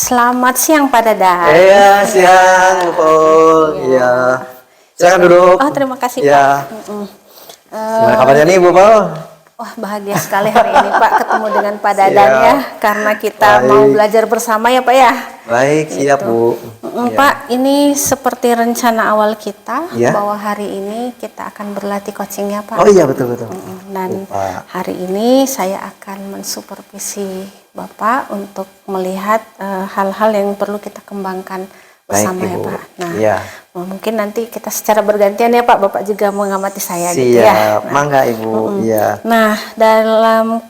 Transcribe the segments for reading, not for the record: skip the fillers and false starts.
Selamat siang Pak Dadan. Iya, siang, Bu. Iya. Silakan duduk. Oh, terima kasih ya. Pak. Gimana kabarnya nih, Bu Paul? Wah, bahagia sekali hari ini Pak ketemu dengan Pak Dadan ya, karena kita Baik. mau belajar bersama ya Pak ya. Baik, siap Bu. Ya. Pak, ini seperti rencana awal kita Ya. bahwa hari ini kita akan berlatih coachingnya Pak. Oh iya, betul-betul. Dan hari ini saya akan mensupervisi Bapak untuk melihat hal-hal yang perlu kita kembangkan bersama. Baik, ya Ibu. Pak. Nah, Ya. mungkin nanti kita secara bergantian ya Pak. Bapak juga mengamati saya Siap, gitu ya. Nah, mangga Ibu. Iya. Nah, dalam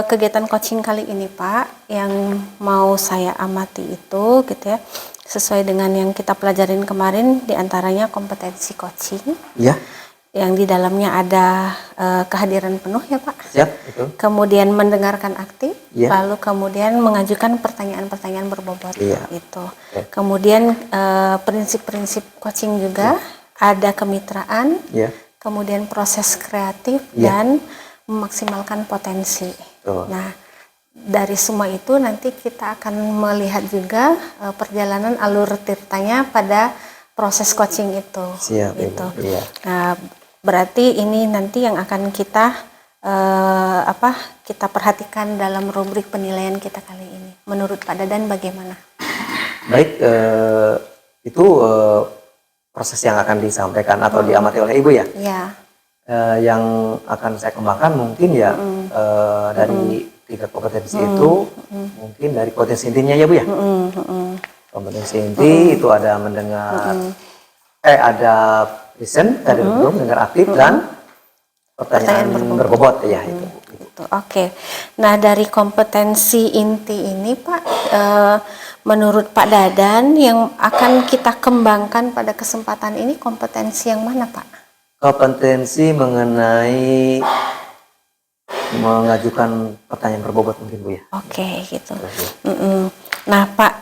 kegiatan coaching kali ini Pak, yang mau saya amati itu gitu ya, sesuai dengan yang kita pelajarin kemarin, diantaranya kompetensi coaching. Ya. Yang di dalamnya ada kehadiran penuh ya Pak. Siap, betul. Kemudian mendengarkan aktif, Ya. lalu kemudian mengajukan pertanyaan-pertanyaan berbobot. Iya. Itu. Ya. Kemudian prinsip-prinsip coaching juga ada kemitraan, Ya. kemudian proses kreatif Ya. dan memaksimalkan potensi. Betul. Nah, dari semua itu nanti kita akan melihat juga perjalanan alur tirtanya pada proses coaching itu. Siap, gitu. Ibu. Iya. Nah, berarti ini nanti yang akan kita kita perhatikan dalam rubrik penilaian kita kali ini. Menurut Pak Dadan bagaimana? Baik, itu proses yang akan disampaikan atau diamati oleh Ibu ya. Ya. Yang akan saya kembangkan mungkin ya dari tiga kompetensi itu mungkin dari potensi intinya ya Bu ya. Kompetensi inti itu ada mendengar, ada listen, tadi belum mendengar aktif dan pertanyaan berbobot ya itu. Oke. Nah, dari kompetensi inti ini Pak, menurut Pak Dadan yang akan kita kembangkan pada kesempatan ini kompetensi yang mana Pak? Kompetensi mengenai mengajukan pertanyaan berbobot mungkin Bu ya. Oke, gitu. Nah Pak,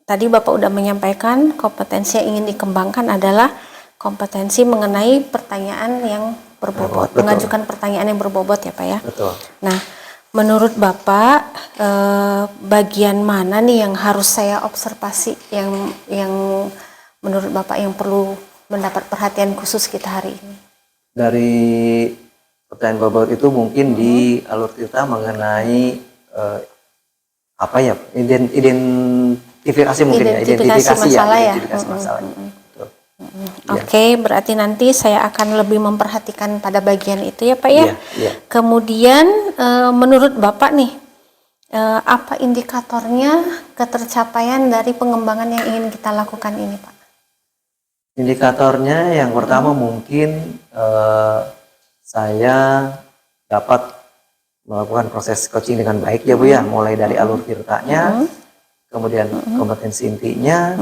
tadi Bapak udah menyampaikan kompetensi yang ingin dikembangkan adalah kompetensi mengenai pertanyaan yang berbobot, Betul. mengajukan pertanyaan yang berbobot ya Pak ya. Betul. Nah, menurut Bapak bagian mana nih yang harus saya observasi, yang menurut Bapak yang perlu mendapat perhatian khusus kita hari ini? Dari pertanyaan berbobot itu mungkin di alur kita mengenai identifikasi mungkin identifikasi masalah ya. Identifikasi masalah. Betul. Oke, berarti nanti saya akan lebih memperhatikan pada bagian itu ya Pak ya. Iya. Kemudian menurut Bapak nih, apa indikatornya ketercapaian dari pengembangan yang ingin kita lakukan ini Pak? Indikatornya yang pertama mungkin saya dapat melakukan proses coaching dengan baik ya Bu ya, mulai dari alur tirtanya, kemudian kompetensi intinya,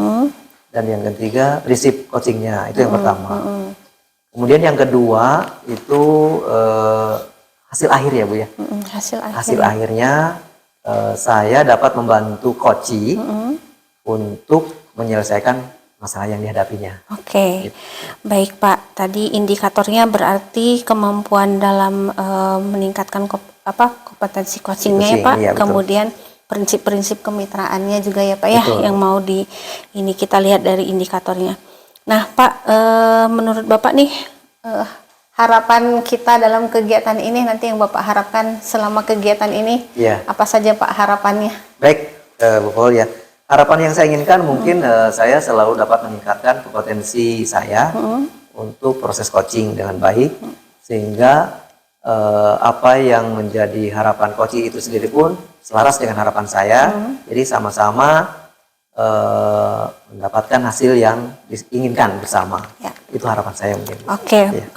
dan yang ketiga prinsip coachingnya, itu yang pertama. Kemudian yang kedua itu hasil akhir ya Bu ya. Hasil akhirnya saya dapat membantu coaching untuk menyelesaikan masalah yang dihadapinya. Oke. Baik Pak, tadi indikatornya berarti kemampuan dalam meningkatkan kompetensi coachingnya ya Pak. Iya, kemudian prinsip-prinsip kemitraannya juga ya Pak ya, yang mau ini kita lihat dari indikatornya. Nah Pak, menurut Bapak nih harapan kita dalam kegiatan ini, nanti yang Bapak harapkan selama kegiatan ini apa saja Pak harapannya? Baik, Bu Paul ya. Harapan yang saya inginkan mungkin saya selalu dapat meningkatkan kompetensi saya untuk proses coaching dengan baik, sehingga apa yang menjadi harapan coaching itu sendiri pun selaras dengan harapan saya. Jadi sama-sama mendapatkan hasil yang diinginkan bersama. Ya. Itu harapan saya mungkin. Oke,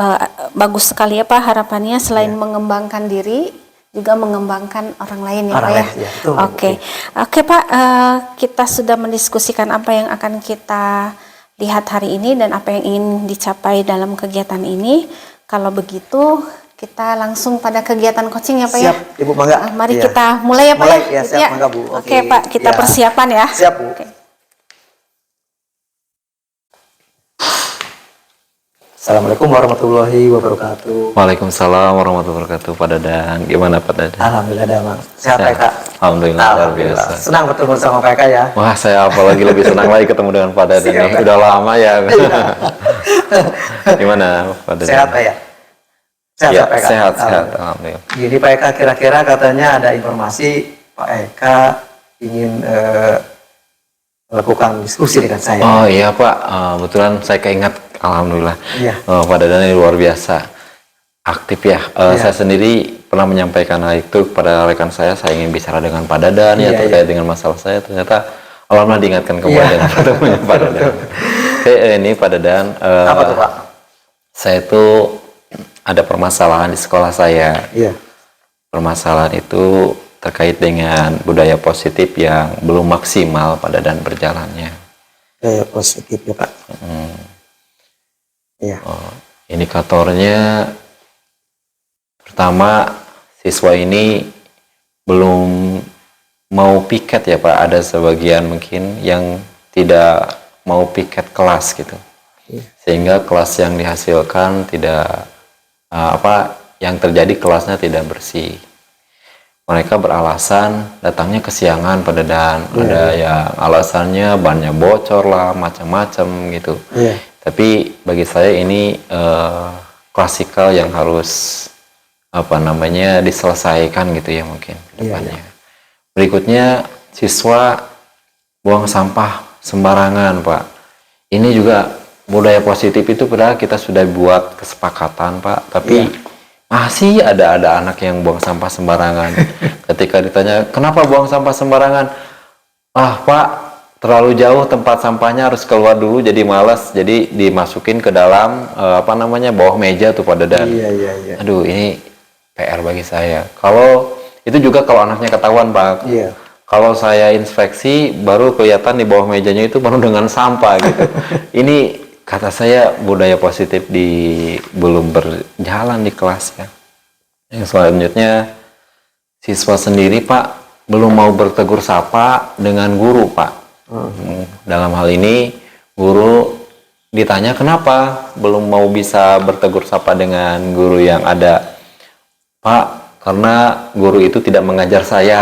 bagus sekali ya Pak harapannya, selain mengembangkan diri juga mengembangkan orang lain ya Pak ya. Oke Pak, kita sudah mendiskusikan apa yang akan kita lihat hari ini dan apa yang ingin dicapai dalam kegiatan ini. Kalau begitu kita langsung pada kegiatan coaching ya Pak ya. Siap, Ibu, mangga. Mari kita mulai ya Pak ya. Siap, mangga Bu. Oke Pak, kita persiapan ya. Siap Bu. Assalamualaikum warahmatullahi wabarakatuh. Waalaikumsalam warahmatullahi wabarakatuh. Pak Dadan, gimana Pak Dadan? Alhamdulillah damang. Sehat ya Kak? Alhamdulillah, luar biasa. Senang bertemu sama Pak Eka ya. Wah, saya apalagi lebih senang lagi ketemu dengan Pak Dadan nih. Udah lama ya. Gimana Pak Dadan? Sehat Pak ya? Sehat Ya, Pak Eka? sehat. Alhamdulillah. Jadi Pak Eka kira-kira katanya ada informasi Pak Eka ingin melakukan diskusi dengan saya. Oh iya Pak, kebetulan saya keingat. Alhamdulillah. Iya. Pak Dadan ini luar biasa aktif ya. Iya. Saya sendiri pernah menyampaikan hal itu kepada rekan saya ingin bicara dengan Pak Dadan ya terkait dengan masalah saya. Ternyata alhamdulillah diingatkan kembali dengan pertemuan Pak Dadan. Oke, ini Pak Dadan. Apa tuh Pak? Saya itu ada permasalahan di sekolah saya. Iya. Permasalahan itu terkait dengan budaya positif yang belum maksimal Pak Dadan berjalannya. Budaya positif ya Pak. Iya. Indikatornya pertama, siswa ini belum mau piket ya Pak. Ada sebagian mungkin yang tidak mau piket kelas gitu. Iya. Sehingga kelas yang dihasilkan tidak yang terjadi kelasnya tidak bersih. Mereka beralasan datangnya kesiangan Pak Dadan. Ada yang alasannya bannya bocor lah, macam-macam gitu. Iya. Tapi bagi saya ini klasikal yang harus diselesaikan gitu ya mungkin ke depannya. Berikutnya siswa buang sampah sembarangan Pak. Ini juga budaya positif itu padahal kita sudah buat kesepakatan Pak, tapi masih ada anak yang buang sampah sembarangan. Ketika ditanya kenapa buang sampah sembarangan, Pak terlalu jauh tempat sampahnya, harus keluar dulu jadi malas, jadi dimasukin ke dalam bawah meja tuh Pak Dadan. Iya. Aduh, ini PR bagi saya. Kalau itu juga kalau anaknya ketahuan Pak. Iya. Kalau saya inspeksi baru kelihatan di bawah mejanya itu baru dengan sampah gitu. Ini kata saya budaya positif belum berjalan di kelas ya. Yang selanjutnya siswa sendiri Pak belum mau bertegur sapa dengan guru Pak. Dalam hal ini guru ditanya kenapa belum mau bisa bertegur sapa dengan guru yang ada. Pak, karena guru itu tidak mengajar saya.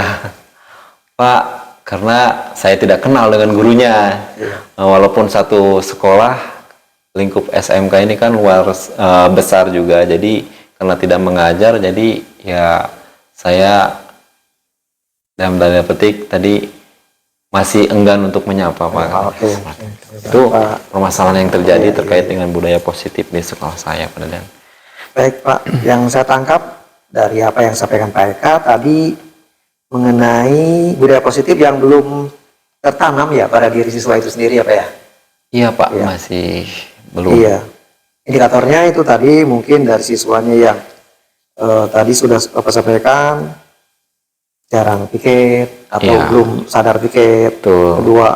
Pak, karena saya tidak kenal dengan gurunya. Walaupun satu sekolah, lingkup SMK ini kan luar besar juga. Jadi karena tidak mengajar, jadi ya saya dalam tanda petik tadi masih enggan untuk menyapa Pak. Itu permasalahan yang terjadi terkait dengan budaya positif di sekolah saya Pak Dadan. Baik Pak, yang saya tangkap dari apa yang disampaikan Pak Eka tadi mengenai budaya positif yang belum tertanam ya pada diri siswa itu sendiri ya Pak ya? Iya Pak, masih belum. Iya. Indikatornya itu tadi mungkin dari siswanya yang tadi sudah Bapak sampaikan jarang piket atau belum sadar piket. Kedua,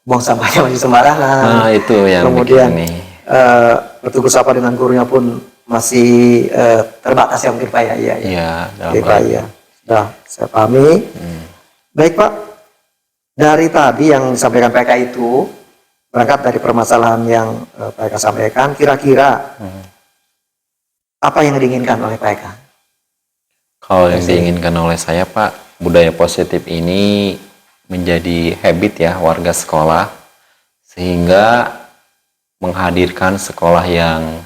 buang sampahnya masih sembarangan. Nah, itu yang kemudian bertegur sapa dengan gurunya pun masih terbatas ya mungkin Pak ya. Iya, Oke, Pak ya. Sudah saya pahami. Baik Pak, dari tadi yang disampaikan Pak Eka itu berangkat dari permasalahan yang Pak Eka sampaikan, kira-kira apa yang diinginkan oleh Pak Eka? Kalau yang diinginkan oleh saya Pak, budaya positif ini menjadi habit ya warga sekolah, sehingga menghadirkan sekolah yang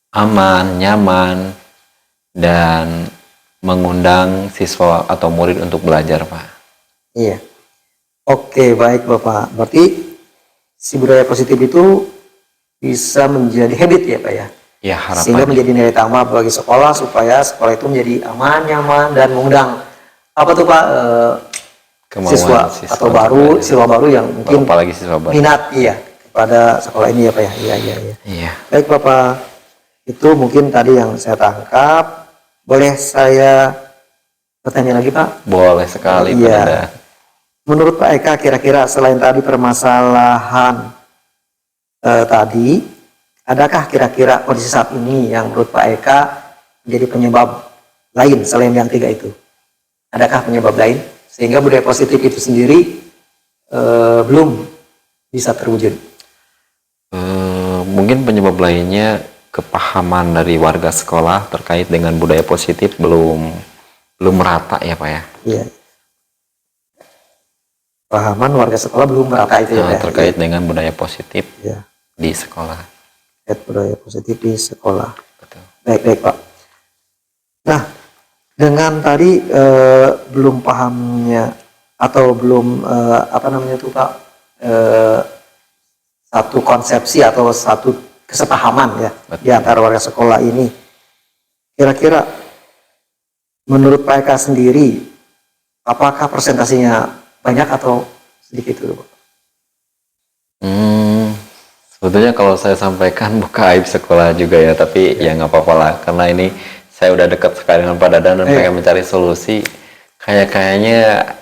aman, nyaman, dan mengundang siswa atau murid untuk belajar Pak. Iya. Oke, baik Bapak. Berarti si budaya positif itu bisa menjadi habit ya Pak ya? Ya, harapannya. Sehingga menjadi nilai tambah bagi sekolah supaya sekolah itu menjadi aman, nyaman, dan mengundang apa tuh Pak siswa atau siswa baru yang mungkin apalagi siswa baru minat kepada sekolah ini ya Pak ya. Iya. Baik Bapak, itu mungkin tadi yang saya tangkap. Boleh saya bertanya lagi Pak? Boleh sekali Pak Dadan. Menurut Pak Eka kira-kira selain tadi permasalahan tadi, adakah kira-kira kondisi saat ini yang menurut Pak Eka menjadi penyebab lain selain yang tiga itu? Adakah penyebab lain sehingga budaya positif itu sendiri belum bisa terwujud? Mungkin penyebab lainnya kepahaman dari warga sekolah terkait dengan budaya positif belum merata ya Pak ya. Iya. Pahaman warga sekolah belum merata itu ya Pak. Terkait dengan budaya positif Iya. di sekolah. Budaya positif di sekolah. Betul. Baik Pak. Nah, dengan tadi belum pahamnya atau belum apa namanya itu Pak, satu konsepsi atau satu kesepahaman ya di antara warga sekolah ini. Kira-kira menurut Pak Eka sendiri, apakah presentasinya banyak atau sedikit dulu Pak? Sebetulnya kalau saya sampaikan bukan aib sekolah juga ya, tapi ya nggak apa-apa lah, karena ini saya udah dekat sekali dengan Pak Dadan dan pengen mencari solusi. Kayaknya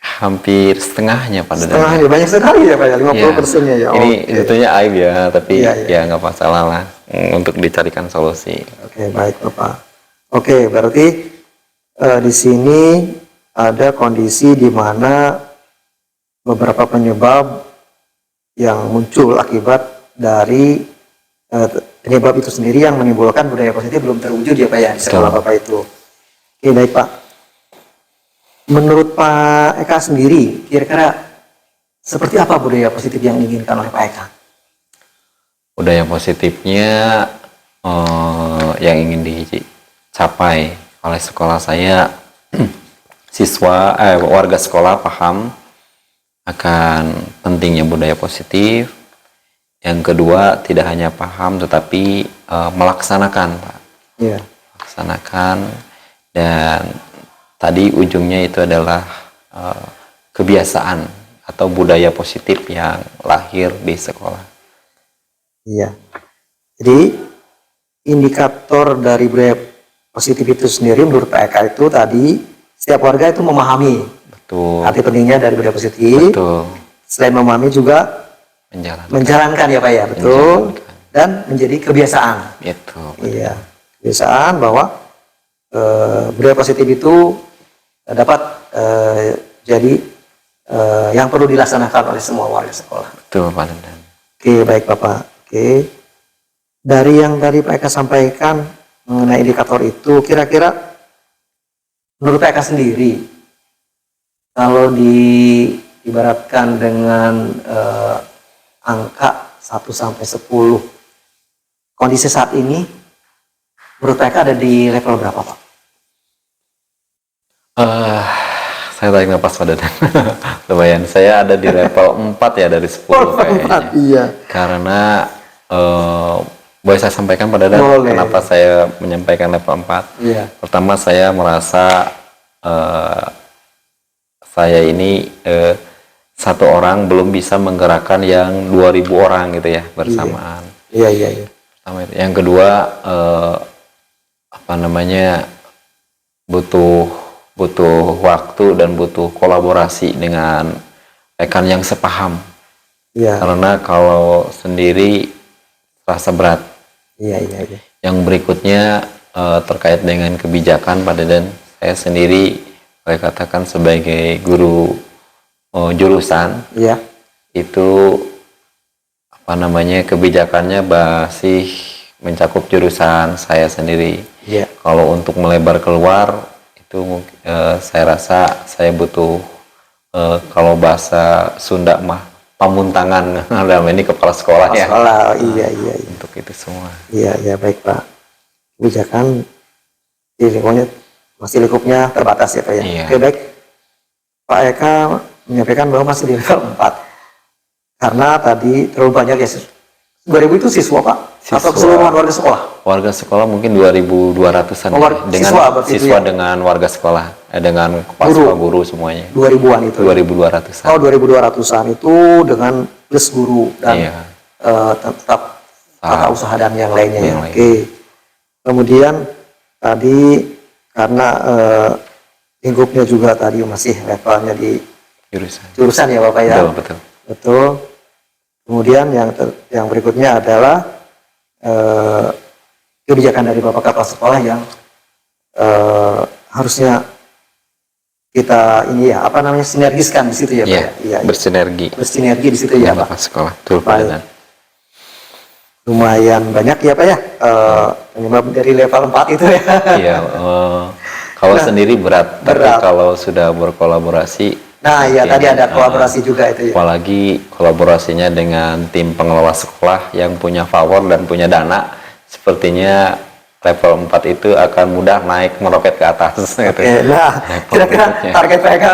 hampir setengahnya Pak Dadan. Setengahnya banyak sekali ya Pak ya, 50%-nya ya. Ini sebetulnya aib ya, tapi ya nggak masalah lah untuk dicarikan solusi. Oke, baik Bapak. Oke, berarti di sini ada kondisi di mana beberapa penyebab yang muncul akibat dari penyebab itu sendiri yang menimbulkan budaya positif belum terwujud ya Pak ya di sekolah Bapak itu. Oke, baik Pak. Menurut Pak Eka sendiri, kira-kira seperti apa budaya positif yang diinginkan oleh Pak Eka? Budaya positifnya yang ingin dicapai oleh sekolah saya, warga sekolah paham akan pentingnya budaya positif. Yang kedua, tidak hanya paham tetapi melaksanakan Pak. Iya. Melaksanakan, dan tadi ujungnya itu adalah kebiasaan atau budaya positif yang lahir di sekolah. Iya. Jadi indikator dari budaya positif itu sendiri menurut Pak Eka itu tadi setiap warga itu memahami arti pentingnya dari budaya positif. Betul. Selain memahami juga menjalankan ya Pak ya, betul. Dan menjadi kebiasaan. Itu. Iya. Kebiasaan bahwa budaya positif itu dapat jadi yang perlu dilaksanakan oleh semua warga sekolah. Betul Pak Dadan. Oke, baik Bapak. Oke. Dari yang tadi Pak Eka sampaikan mengenai indikator itu, kira-kira menurut Pak Eka sendiri, kalau diibaratkan dengan angka 1 sampai 10, kondisi saat ini, menurut Pak Eka ada di level berapa Pak? Saya tarik nafas Pak Dadan. Lumayan, saya ada di level 4 ya dari 10 kayaknya. Iya. Karena boleh saya sampaikan Pak Dadan kenapa saya menyampaikan level 4? Iya. Pertama, saya merasa saya ini satu orang belum bisa menggerakkan yang 2000 orang gitu ya bersamaan. Iya. Pertama itu. Yang kedua, butuh waktu dan butuh kolaborasi dengan rekan yang sepaham. Iya. Karena kalau sendiri rasa berat. Iya. Yang berikutnya terkait dengan kebijakan Pak Dadan, saya sendiri saya katakan sebagai guru jurusan. Iya. Itu kebijakannya masih mencakup jurusan saya sendiri. Iya. Kalau untuk melebar keluar itu saya rasa saya butuh kalau bahasa Sunda mah pamuntangan dalam ini kepala sekolah ya. Sekolah, iya. Untuk itu semua. Iya, baik Pak. Kebijakan di lingkupnya terbatas ya Pak ya. Iya. Oke, baik. Pak Eka menyampaikan bahwa masih di level 4. Karena tadi terlalu banyak ya. 2000 itu siswa Pak? Atau keseluruhan warga sekolah? Warga sekolah mungkin 2200-an dengan siswa dengan warga sekolah, dengan kepala sekolah guru semuanya. 2000-an itu. 2200-an. Oh, 2200-an itu dengan plus guru dan tetap tata usaha dan yang lainnya ya. Oke. Kemudian tadi karena lingkupnya juga tadi masih levelnya di jurusan ya Bapak ya. Betul. Kemudian yang berikutnya adalah kebijakan dari Bapak kepala sekolah yang harusnya kita sinergiskan di situ ya Pak. Bersinergi di situ ya Pak. Sekolah. Betul Pak Dadan. lumayan banyak ya Pak ya, penyebab dari level 4 itu ya. Iya, kalau Nah, sendiri berat, tapi berat. kalau sudah berkolaborasi, Nah ya tadi sepertinya, ada kolaborasi juga itu ya. apalagi kolaborasinya dengan tim pengelola sekolah yang punya power dan punya dana, sepertinya level 4 itu akan mudah naik meroket ke atas. Gitu. Oke, nah Level kira-kira berikutnya. target mereka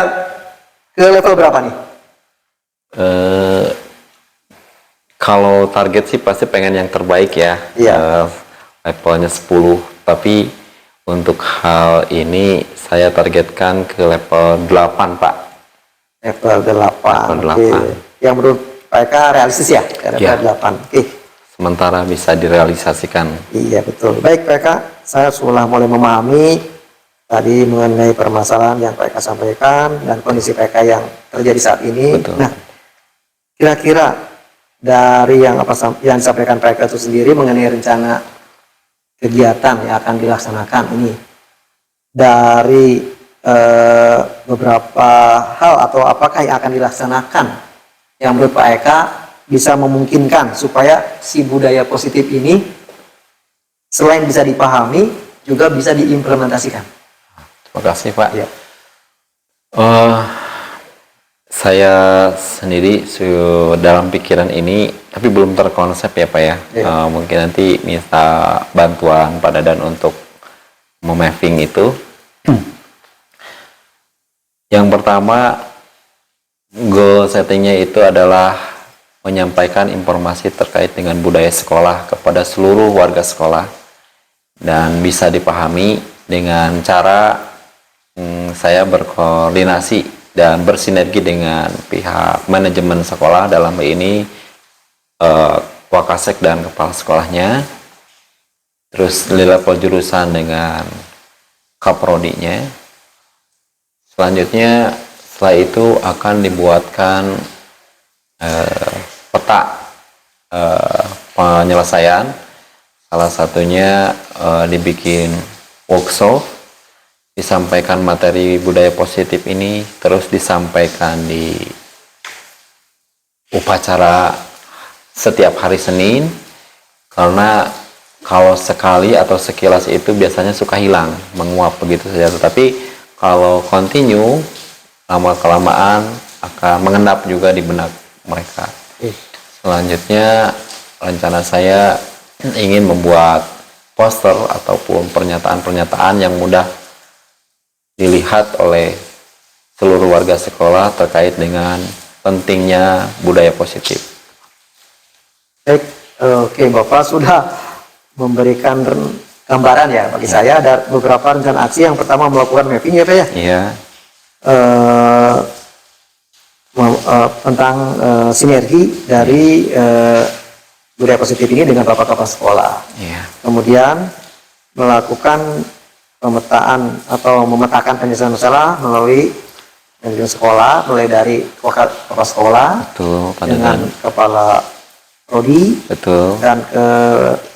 ke level berapa nih? Eh, Kalau target sih pasti pengen yang terbaik ya. Iya. Levelnya 10, tapi untuk hal ini saya targetkan ke level 8, Pak. Level 8. Level Oke. 8. Yang menurut mereka realistis ya? Ke level Iya. 8. Oke. Sementara bisa direalisasikan. Iya betul. Baik PK, saya sudah mulai memahami tadi mengenai permasalahan yang PK sampaikan dan kondisi PK yang terjadi saat ini. Betul. Nah, kira-kira dari yang yang disampaikan PK itu sendiri mengenai rencana kegiatan yang akan dilaksanakan ini dari beberapa hal atau apakah yang akan dilaksanakan yang menurut Pak Eka bisa memungkinkan supaya si budaya positif ini selain bisa dipahami juga bisa diimplementasikan. Terima kasih, Pak. Ya. Saya sendiri dalam pikiran ini, tapi belum terkonsep ya Pak ya. Iya. Mungkin nanti minta bantuan Pak Dadan untuk memapping itu. Yang pertama, goal settingnya itu adalah menyampaikan informasi terkait dengan budaya sekolah kepada seluruh warga sekolah dan bisa dipahami dengan cara saya berkoordinasi dan bersinergi dengan pihak manajemen sekolah, dalam hal ini Wakasek dan kepala sekolahnya, terus di level jurusan dengan kaprodinya. Selanjutnya setelah itu akan dibuatkan peta penyelesaian, salah satunya dibikin workshop, disampaikan materi budaya positif ini, terus disampaikan di upacara setiap hari Senin, karena kalau sekali atau sekilas itu biasanya suka hilang, menguap begitu saja. Tetapi kalau continue, lama-kelamaan akan mengendap juga di benak mereka. Selanjutnya rencana saya ingin membuat poster ataupun pernyataan-pernyataan yang mudah dilihat oleh seluruh warga sekolah terkait dengan pentingnya budaya positif. Baik, oke Bapak sudah memberikan gambaran ya bagi saya. Ada beberapa rencana aksi. Yang pertama melakukan mapping ya Pak ya. Iya, Tentang sinergi dari budaya positif ini dengan Bapak kepala sekolah. iya, Kemudian melakukan pemetaan atau memetakan penyelesaian masalah melalui manajemen sekolah, mulai dari kepala sekolah betul, Pak dengan Dadan. kepala prodi Betul, dan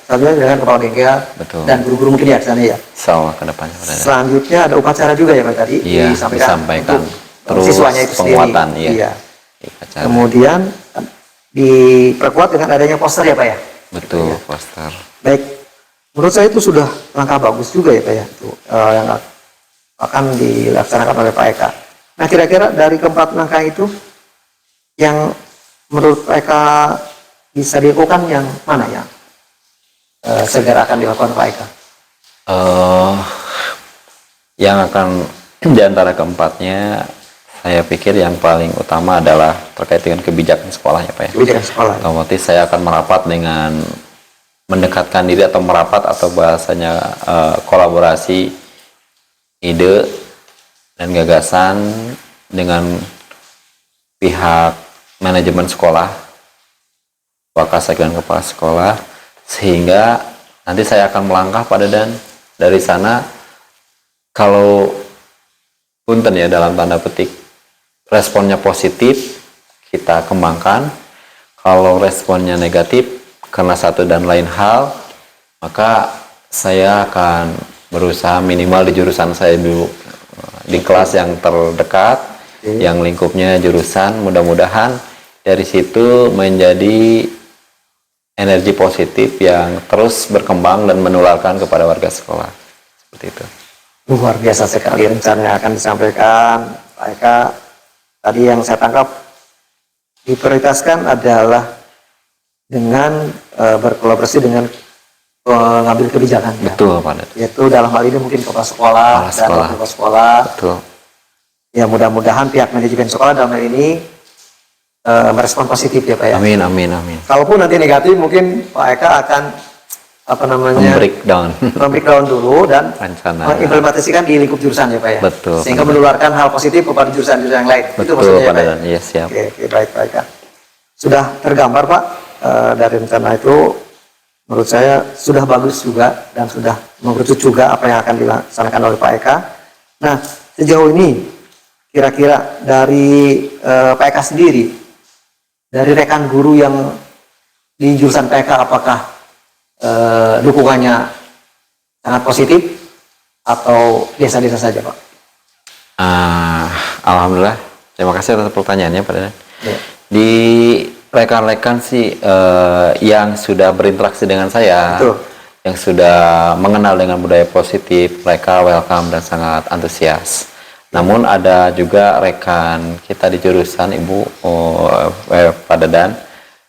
selanjutnya dengan kepala bengkel betul. dan guru-guru mungkin ya di sana ya. Insyaallah ke depannya, Pak Dadan. Selanjutnya ada upacara juga ya Pak tadi Iya, disampaikan. untuk Terus siswanya itu penguatan, sendiri. iya. Iya. Upacara. Kemudian diperkuat dengan adanya poster ya Pak ya. Betul, poster. Baik, menurut saya itu sudah langkah bagus juga ya Pak ya, itu yang akan dilaksanakan oleh Pak Eka. Nah kira-kira dari keempat langkah itu yang menurut Pak Eka bisa dilakukan yang mana ya? Segera akan dilakukan Pak Eka. Yang akan di antara keempatnya, saya pikir yang paling utama adalah terkait dengan kebijakan sekolah ya Pak ya. Kebijakan sekolah. Otomatis saya akan merapat dengan mendekatkan diri atau merapat atau bahasanya kolaborasi ide dan gagasan dengan pihak manajemen sekolah, Wakasek dan kepala sekolah, sehingga nanti saya akan melangkah pada dan dari sana, kalau punten ya dalam tanda petik responnya positif, kita kembangkan. Kalau responnya negatif karena satu dan lain hal, maka saya akan berusaha minimal di jurusan saya dulu, di kelas yang terdekat, yang lingkupnya jurusan, mudah-mudahan dari situ menjadi energi positif yang terus berkembang dan menularkan kepada warga sekolah. Seperti itu. Luar biasa sekali rencana yang akan disampaikan Pak Eka. Tadi yang saya tangkap diprioritaskan adalah dengan berkolaborasi dengan pengambil kebijakan. Betul, Pak Ded. Yaitu dalam hal ini mungkin kepala sekolah dan kepala sekolah. Betul. Ya mudah-mudahan pihak manajemen sekolah dalam hal ini merespon positif ya Pak ya. Amin, amin, amin. Kalaupun nanti negatif mungkin Pak Eka akan membreakdown dulu dan mengimplementasikan di lingkup jurusan ya Pak ya. Betul. Sehingga menularkan hal positif kepada jurusan-jurusan yang lain. Betul, itu maksudnya ya Pak. Iya, siap. Oke, baik Pak Eka. Sudah tergambar Pak dari rencana itu, menurut saya sudah bagus juga dan sudah mengerucut juga apa yang akan dilaksanakan oleh Pak Eka. Nah, sejauh ini kira-kira dari Pak Eka sendiri, dari rekan guru yang di jurusan Pak Eka, apakah dukungannya sangat positif atau biasa-biasa saja Pak? Alhamdulillah, terima kasih atas pertanyaannya Pak Deden. Ya. Di rekan-rekan sih yang sudah berinteraksi dengan saya, Betul. yang sudah mengenal dengan budaya positif, mereka welcome dan sangat antusias. Namun ada juga rekan kita di jurusan Ibu Pak Dedan,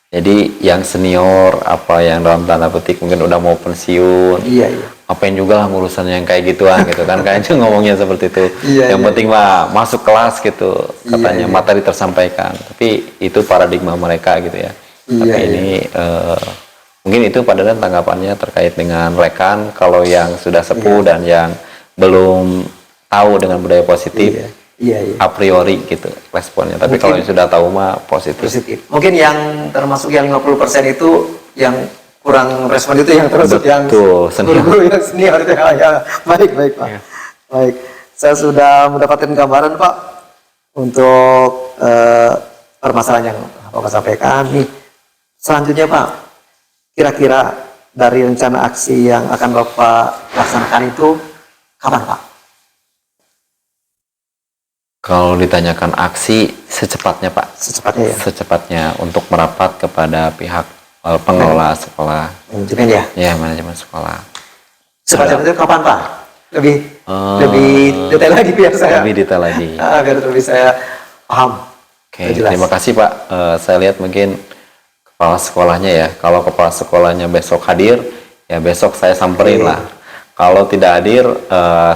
jadi yang senior, apa yang dalam tanda petik mungkin udah mau pensiun, Iya. apain juga lah ngurusan yang kayak gituan gitu kan, kayaknya ngomongnya seperti itu. Iya, Yang penting mah masuk kelas gitu, katanya Iya. materi tersampaikan. Tapi itu paradigma mereka gitu ya. Tapi ini mungkin itu pada dan tanggapannya terkait dengan rekan kalau yang sudah sepuh dan yang belum tahu dengan budaya positif. Iya. A priori gitu responnya. Tapi kalau yang sudah tahu mah positif. Mungkin yang termasuk yang 50% itu yang kurang respon itu yang termasuk yang guru-guru yang senior itu ya. Baik Pak. Ya. Baik. Saya sudah mendapatkan gambaran Pak untuk permasalahan yang Bapak sampaikan nih. Selanjutnya Pak, kira-kira dari rencana aksi yang akan Bapak laksanakan itu kapan Pak? Kalau ditanyakan aksi, secepatnya Pak. Secepatnya ya? Secepatnya untuk merapat kepada pihak pengelola sekolah. Manajemen ya? Ya, manajemen sekolah. Secepatnya itu kapan Pak? Lebih detail lagi biar saya. Lebih detail lagi. Biar lebih saya paham. Oke, terima kasih Pak. Saya lihat mungkin kepala sekolahnya ya. Kalau kepala sekolahnya besok hadir, ya besok saya samperin lah. Kalau tidak hadir,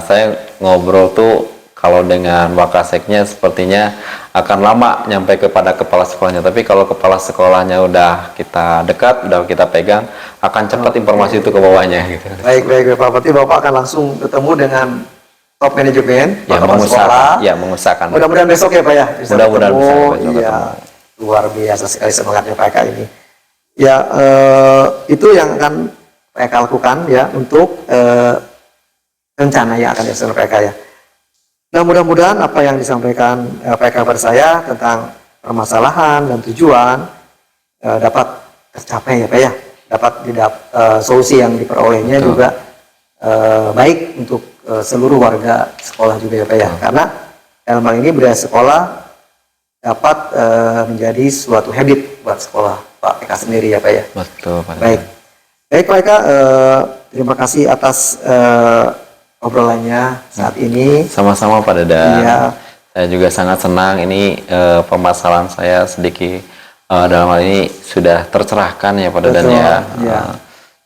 saya ngobrol tuh kalau dengan Wakaseknya sepertinya akan lama nyampe kepada kepala sekolahnya. Tapi kalau kepala sekolahnya udah kita dekat, udah kita pegang, akan cepat informasi itu ke bawahnya. Gitu. Baik Pak. Berarti Bapak akan langsung ketemu dengan top manajemen, ya, kepala sekolah. Ya, mengusahakan. Mudah-mudahan besok ya Pak ya. Mudah-mudahan bisa besok ketemu. Luar biasa sekali semangatnya Pak Eka ini. Ya, itu yang akan Pak Eka lakukan ya untuk rencana yang akan dilaksanakan Pak Eka ya. Nah mudah-mudahan apa yang disampaikan Pak Eka kepada saya tentang permasalahan dan tujuan dapat tercapai ya Pak ya, dapat solusi yang diperolehnya juga baik untuk seluruh warga sekolah juga ya Pak ya, karena dalam hal ini budaya sekolah dapat menjadi suatu habit buat sekolah Pak Eka sendiri ya Pak ya. Betul Pak. Baik Pak Eka, terima kasih atas obrolannya saat ini. Sama-sama Pak Dedan. Iya. Saya juga sangat senang ini permasalahan saya sedikit dalam hal ini sudah tercerahkan ya Pak Dedan ya. Iya.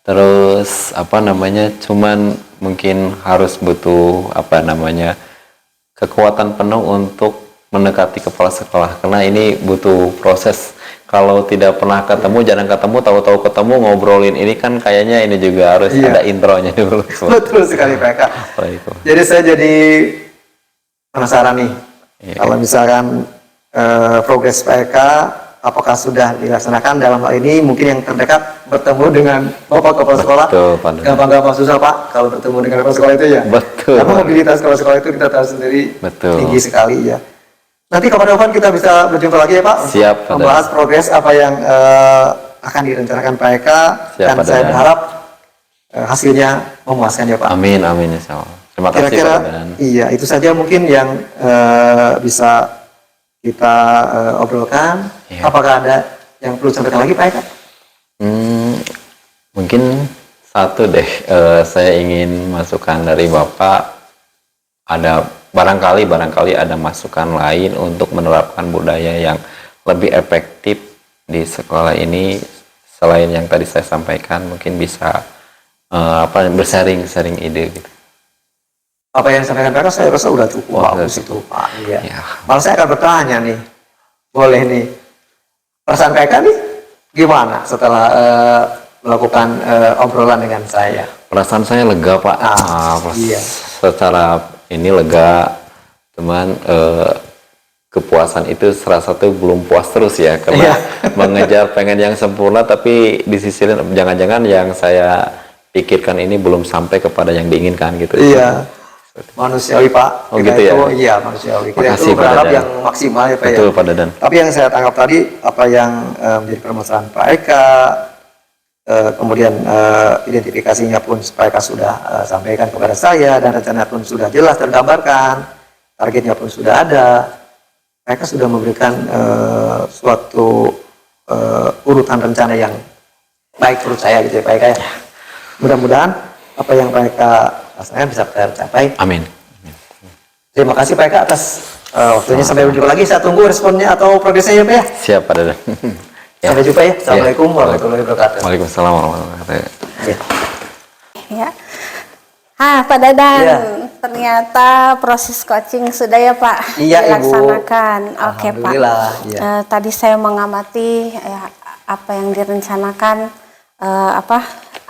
Terus cuman mungkin harus butuh kekuatan penuh untuk mendekati kepala sekolah karena ini butuh proses. Kalau tidak pernah ketemu, jarang ketemu, tahu-tahu ketemu ngobrolin ini kan kayaknya ini juga harus ada intronya dulu. Betul sekali Pak Eka. Jadi saya jadi penasaran nih, kalau misalkan progres Pak Eka, apakah sudah dilaksanakan dalam hal ini? Mungkin yang terdekat bertemu dengan Bapak Kepala Sekolah. Gampang-gampang susah Pak kalau bertemu dengan Kepala Sekolah itu ya. Betul. Karena mobilitas Kepala Sekolah itu kita tahu sendiri tinggi sekali ya. Nanti kapan-kapan kita bisa berjumpa lagi ya Pak. Siap. Untuk membahas progres apa yang akan direncanakan Pak Eka. Dan saya berharap hasilnya memuaskan ya Pak. Amin, insya Allah. Terima kasih Kira-kira, Pak. iya itu saja mungkin yang bisa kita obrolkan. Apakah ada yang perlu disampaikan lagi Pak Eka? Mungkin satu deh, saya ingin masukan dari Bapak, ada barangkali ada masukan lain untuk menerapkan budaya yang lebih efektif di sekolah ini selain yang tadi saya sampaikan. Mungkin bisa bersharing ide gitu. Apa yang disampaikan Kakak saya rasa udah cukup bagus itu Pak. Iya. Ya. Malah saya akan bertanya nih, boleh nih, perasaan Kakak nih gimana setelah melakukan obrolan dengan saya? Perasaan saya lega Pak. Iya. Secara ini lega, teman, kepuasan itu salah satu belum puas terus ya, karena mengejar pengen yang sempurna, tapi di sisi lain jangan-jangan yang saya pikirkan ini belum sampai kepada yang diinginkan gitu. Iya. Manusiawi Pak. Oh Kita gitu itu, ya. Iya manusiawi. Kita Makasih, itu berharap Pak Dadan. yang maksimal ya Pak. Betul ya. Pak Dadan. Tapi yang saya tangkap tadi apa yang menjadi permasalahan Pak Eka, kemudian identifikasinya pun Pak Eka sudah sampaikan kepada saya, dan rencana pun sudah jelas tergambarkan, targetnya pun sudah ada. Pak Eka sudah memberikan suatu urutan rencana yang baik menurut saya gitu ya Pak Eka ya. Mudah-mudahan apa yang Pak Eka laksanakan bisa tercapai. Amin. Terima kasih Pak Eka atas waktunya. Sampai berjumpa lagi. Saya tunggu responnya atau progresnya ya Pak ya. Siap Pak Dadan. Sampai jumpa ya. Assalamualaikum warahmatullahi wabarakatuh. Waalaikumsalam warahmatullahi wabarakatuh. Ya. Ya. Pak Dadan, Iya. ternyata proses coaching sudah ya Pak Iya, Ibu. dilaksanakan. Oke Pak. Alhamdulillah, iya. Tadi saya mengamati apa yang direncanakan,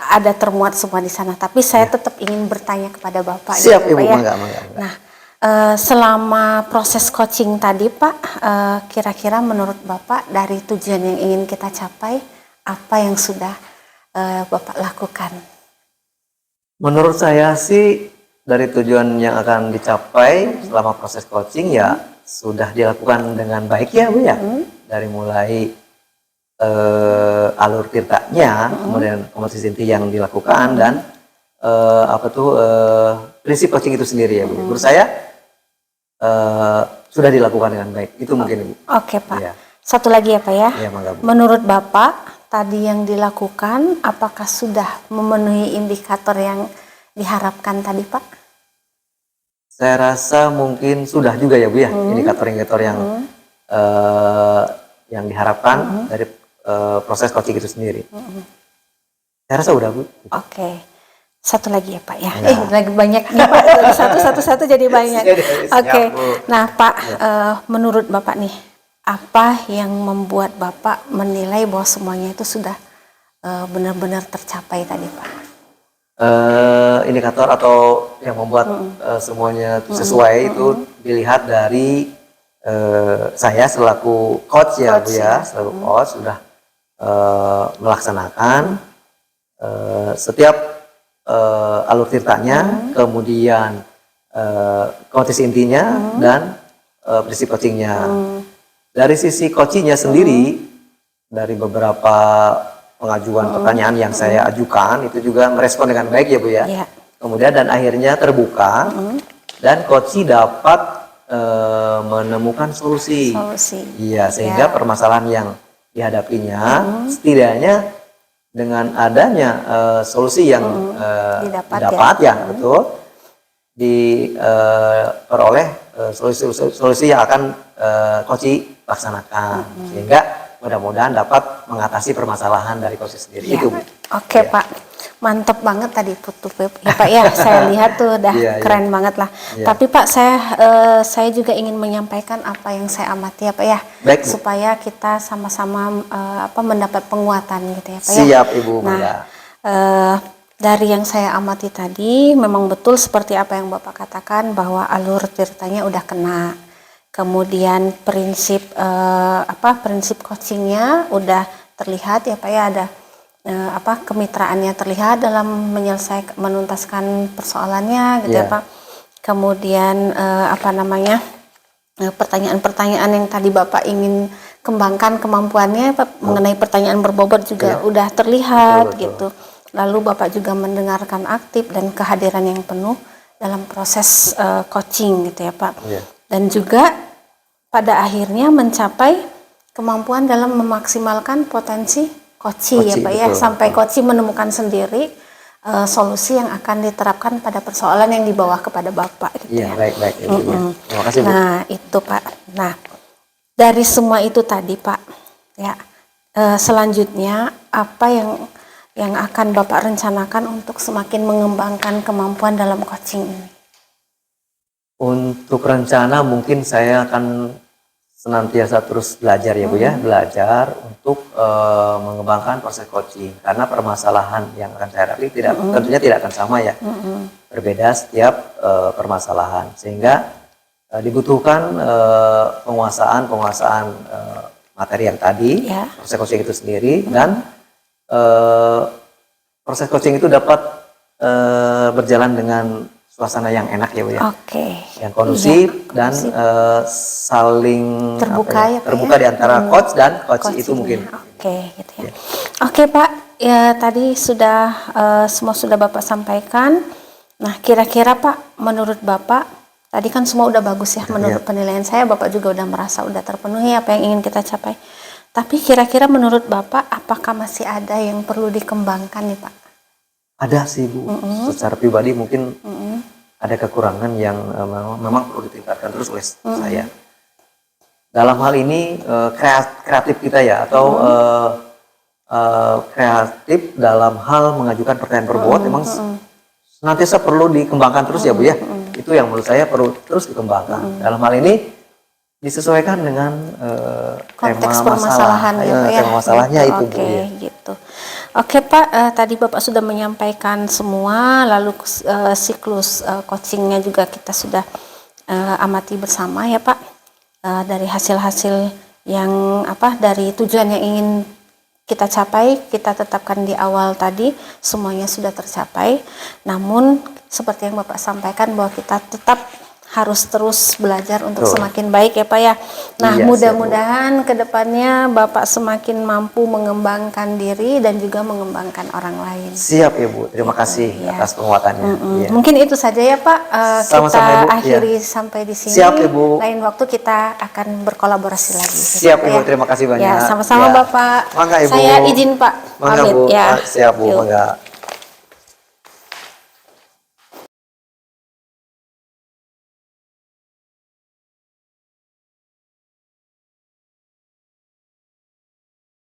ada termuat semua di sana. Tapi saya tetap ingin bertanya kepada Bapak. Siap gitu, Ibu, Pak, ya. mangga. Nah, selama proses coaching tadi Pak, kira-kira menurut Bapak dari tujuan yang ingin kita capai, apa yang sudah Bapak lakukan? Menurut saya sih dari tujuan yang akan dicapai selama proses coaching ya sudah dilakukan dengan baik ya Bu ya. Dari mulai alur tirtanya, kemudian kompetisi inti yang dilakukan, dan prinsip coaching itu sendiri ya Bu. Menurut saya sudah dilakukan dengan baik. Itu mungkin Ibu. Oke Pak. Iya. Satu lagi ya Pak ya. Iya, mangga, Bu. Menurut Bapak tadi yang dilakukan apakah sudah memenuhi indikator yang diharapkan tadi Pak? Saya rasa mungkin sudah juga ya Bu ya, indikator-indikator yang diharapkan dari proses coaching itu sendiri. Saya rasa udah Bu. Oke. Satu lagi ya Pak ya. Nah. Lagi banyak nih Pak. Satu-satu jadi banyak. Siap, Oke. Bu. Nah Pak, menurut Bapak nih, apa yang membuat Bapak menilai bahwa semuanya itu sudah benar-benar tercapai tadi Pak? Indikator atau yang membuat semuanya sesuai itu dilihat dari saya selaku coach ya Bu ya, selaku coach sudah melaksanakan setiap alur tirtanya, kemudian kompetisi intinya, dan prinsip coachingnya. Dari sisi coachingnya sendiri, dari beberapa pengajuan pertanyaan yang saya ajukan itu juga merespon dengan baik ya Bu ya. Iya. Kemudian dan akhirnya terbuka dan coach dapat menemukan solusi. Iya, sehingga permasalahan yang dihadapinya setidaknya dengan adanya solusi yang didapat ya betul diperoleh solusi yang akan coach laksanakan, sehingga mudah-mudahan dapat mengatasi permasalahan dari coach sendiri. Ya. Itu. Oke Pak, mantap banget tadi putu ya Pak ya. Saya lihat tuh udah keren banget lah. Tapi Pak, saya juga ingin menyampaikan apa yang saya amati ya Pak ya. Baik, Bu. Supaya kita sama-sama mendapat penguatan gitu ya Pak ya. Siap Ibu. Nah, dari yang saya amati tadi memang betul seperti apa yang Bapak katakan bahwa alur tirtanya udah kena. Kemudian prinsip coachingnya udah terlihat ya Pak ya, ada kemitraannya terlihat dalam menuntaskan persoalannya gitu ya Pak. Kemudian pertanyaan-pertanyaan yang tadi Bapak ingin kembangkan kemampuannya mengenai pertanyaan berbobot juga udah terlihat gitu. Lalu Bapak juga mendengarkan aktif dan kehadiran yang penuh dalam proses coaching gitu ya Pak. Dan juga pada akhirnya mencapai kemampuan dalam memaksimalkan potensi Koci ya Pak ya, betul. sampai Koci menemukan sendiri solusi yang akan diterapkan pada persoalan yang dibawa kepada Bapak gitu Iya, ya. baik ya, Bu, ya. Terima kasih Bu. Nah itu Pak. Nah dari semua itu tadi Pak, ya selanjutnya apa yang akan Bapak rencanakan untuk semakin mengembangkan kemampuan dalam coaching ini? Untuk rencana mungkin saya akan senantiasa terus belajar ya Bu ya, belajar untuk mengembangkan proses coaching karena permasalahan yang akan saya hadapi tentunya tidak akan sama ya, berbeda setiap permasalahan sehingga dibutuhkan penguasaan materi yang tadi, proses coaching itu sendiri dan proses coaching itu dapat berjalan dengan suasana yang enak ya Bu ya. Oke. Yang kondusif dan saling terbuka terbuka di antara coach dan coach itu mungkin. Oke, gitu ya. Oke Pak, ya tadi sudah semua sudah Bapak sampaikan. Nah, kira-kira Pak, menurut Bapak tadi kan semua udah bagus ya, menurut penilaian saya Bapak juga udah merasa udah terpenuhi apa yang ingin kita capai. Tapi kira-kira menurut Bapak apakah masih ada yang perlu dikembangkan nih Pak? Ada sih Bu, secara pribadi mungkin ada kekurangan yang memang perlu ditingkatkan terus oleh saya. Dalam hal ini kreatif kita ya, atau kreatif dalam hal mengajukan pertanyaan berbobot memang senantiasa perlu dikembangkan terus ya Bu ya. Itu yang menurut saya perlu terus dikembangkan. Dalam hal ini disesuaikan dengan konteks tema permasalahan masalah, tema masalahnya itu Bu ya. Gitu. Oke Pak, tadi Bapak sudah menyampaikan semua, lalu siklus coachingnya juga kita sudah amati bersama ya Pak, dari hasil-hasil yang dari tujuan yang ingin kita capai, kita tetapkan di awal tadi semuanya sudah tercapai. Namun seperti yang Bapak sampaikan bahwa kita tetap harus terus belajar untuk semakin baik ya Pak ya. Nah mudah-mudahan kedepannya Bapak semakin mampu mengembangkan diri dan juga mengembangkan orang lain. Siap ya Bu, terima kasih atas penguatannya. Mungkin itu saja ya Pak, Sama-sama, kita Bu. akhiri sampai di sini. Siap ya Bu. Lain waktu kita akan berkolaborasi lagi. Siap ya Bu, terima kasih banyak. Ya sama-sama Bapak. Mangga Ibu. Saya izin Pak. Mangga Pamit Bu, ya. siap Bu, Yuk. mangga.